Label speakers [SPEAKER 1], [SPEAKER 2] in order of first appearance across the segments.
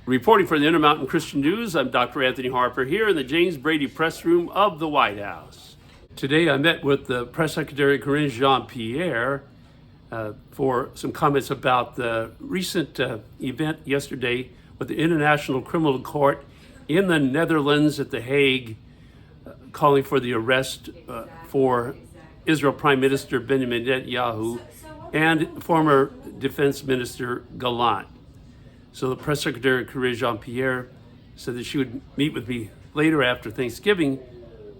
[SPEAKER 1] Reporting for the InterMountain Christian News, I'm Dr. Anthony Harper here in the James Brady Press Room of the White House. Today I met with the Press Secretary Karine Jean-Pierre for some comments about the recent event yesterday with the International Criminal Court in the Netherlands at The Hague, calling for the arrest for Israel Prime Minister Benjamin Netanyahu and former Defense Minister Gallant. So the Press Secretary Karine Jean-Pierre said that she would meet with me later after Thanksgiving,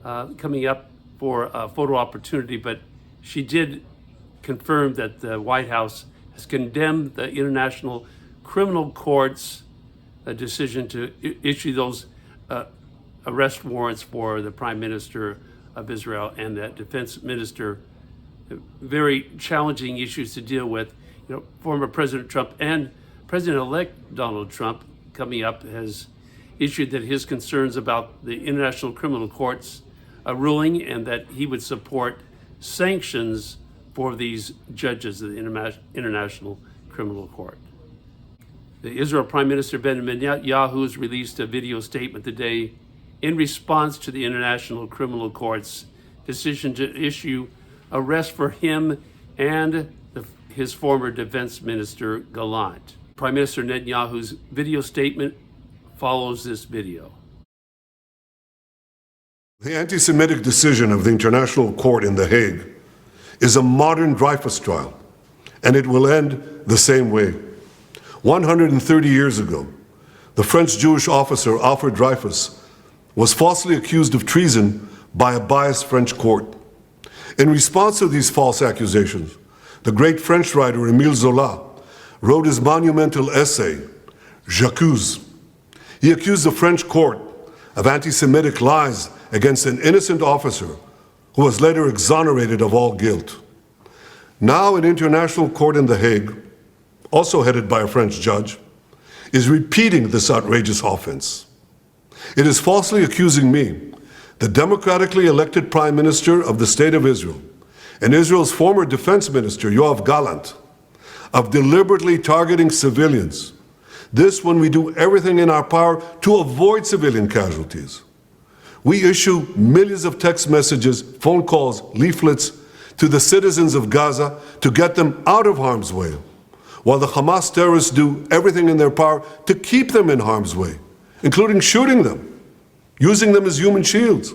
[SPEAKER 1] coming up for a photo opportunity, but she did confirm that the White House has condemned the International Criminal Court's decision to issue those arrest warrants for the Prime Minister of Israel and the Defense Minister. Very challenging issues to deal with. You know, former President Trump and President-elect Donald Trump, coming up, has issued that his concerns about the International Criminal Court's ruling, and that he would support sanctions for these judges of the International Criminal Court. The Israel Prime Minister Benjamin Netanyahu has released a video statement today in response to the International Criminal Court's decision to issue arrest for him and his former Defense Minister Gallant. Prime Minister Netanyahu's video statement follows this video.
[SPEAKER 2] The anti-Semitic decision of the International Court in The Hague is a modern Dreyfus trial, and it will end the same way. 130 years ago, the French Jewish officer Alfred Dreyfus was falsely accused of treason by a biased French court. In response to these false accusations, the great French writer Émile Zola wrote his monumental essay, J'accuse. He accused the French court of anti-Semitic lies against an innocent officer who was later exonerated of all guilt. Now an international court in The Hague, also headed by a French judge, is repeating this outrageous offense. It is falsely accusing me, the democratically elected Prime Minister of the State of Israel, and Israel's former Defense Minister, Yoav Gallant, of deliberately targeting civilians. This when we do everything in our power to avoid civilian casualties. We issue millions of text messages, phone calls, leaflets to the citizens of Gaza to get them out of harm's way, while the Hamas terrorists do everything in their power to keep them in harm's way, including shooting them, using them as human shields.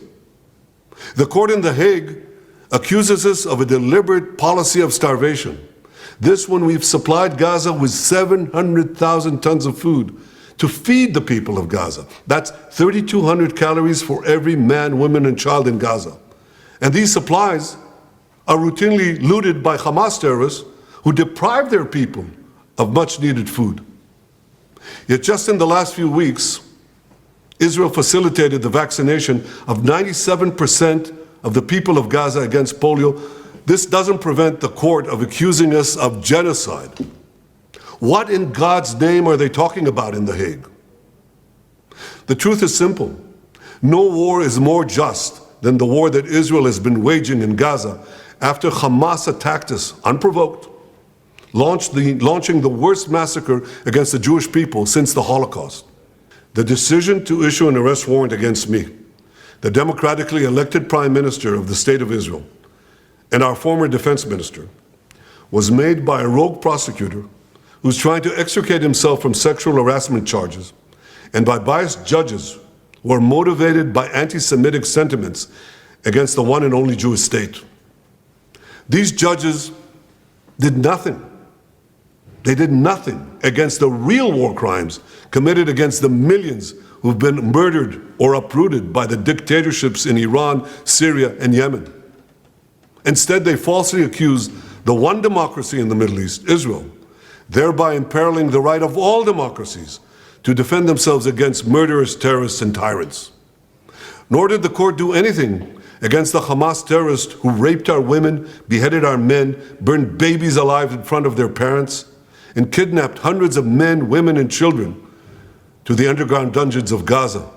[SPEAKER 2] The court in The Hague accuses us of a deliberate policy of starvation. This when we've supplied Gaza with 700,000 tons of food to feed the people of Gaza. That's 3,200 calories for every man, woman, and child in Gaza. And these supplies are routinely looted by Hamas terrorists who deprive their people of much-needed food. Yet just in the last few weeks, Israel facilitated the vaccination of 97% of the people of Gaza against polio. This doesn't prevent the court of accusing us of genocide. What in God's name are they talking about in The Hague? The truth is simple. No war is more just than the war that Israel has been waging in Gaza after Hamas attacked us unprovoked, launching the worst massacre against the Jewish people since the Holocaust. The decision to issue an arrest warrant against me, the democratically elected Prime Minister of the State of Israel, and our former Defense Minister, was made by a rogue prosecutor who's trying to extricate himself from sexual harassment charges, and by biased judges who are motivated by anti-Semitic sentiments against the one and only Jewish state. These judges did nothing. They did nothing against the real war crimes committed against the millions who've been murdered or uprooted by the dictatorships in Iran, Syria, and Yemen. Instead, they falsely accused the one democracy in the Middle East, Israel, thereby imperiling the right of all democracies to defend themselves against murderous terrorists and tyrants. Nor did the court do anything against the Hamas terrorists who raped our women, beheaded our men, burned babies alive in front of their parents, and kidnapped hundreds of men, women, and children to the underground dungeons of Gaza.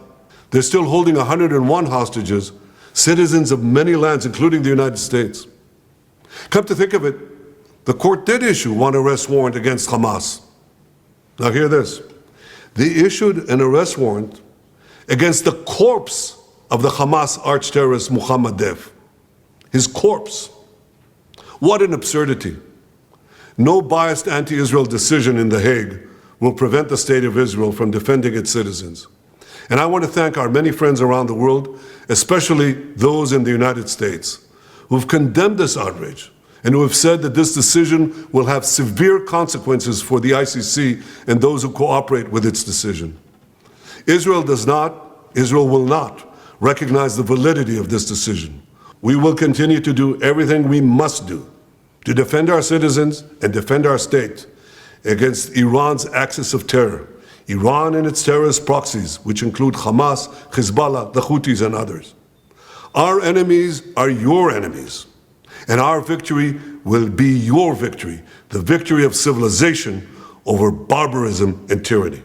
[SPEAKER 2] They're still holding 101 hostages, citizens of many lands, including the United States. Come to think of it, the court did issue one arrest warrant against Hamas. Now hear this. They issued an arrest warrant against the corpse of the Hamas arch-terrorist Mohammed Dev. His corpse. What an absurdity. No biased anti-Israel decision in The Hague will prevent the State of Israel from defending its citizens. And I want to thank our many friends around the world, especially those in the United States, who've condemned this outrage and who have said that this decision will have severe consequences for the I.C.C. and those who cooperate with its decision. Israel will not recognize the validity of this decision. We will continue to do everything we must do to defend our citizens and defend our state against Iran's axis of terror, Iran and its terrorist proxies, which include Hamas, Hezbollah, the Houthis, and others. Our enemies are your enemies, and our victory will be your victory, the victory of civilization over barbarism and tyranny.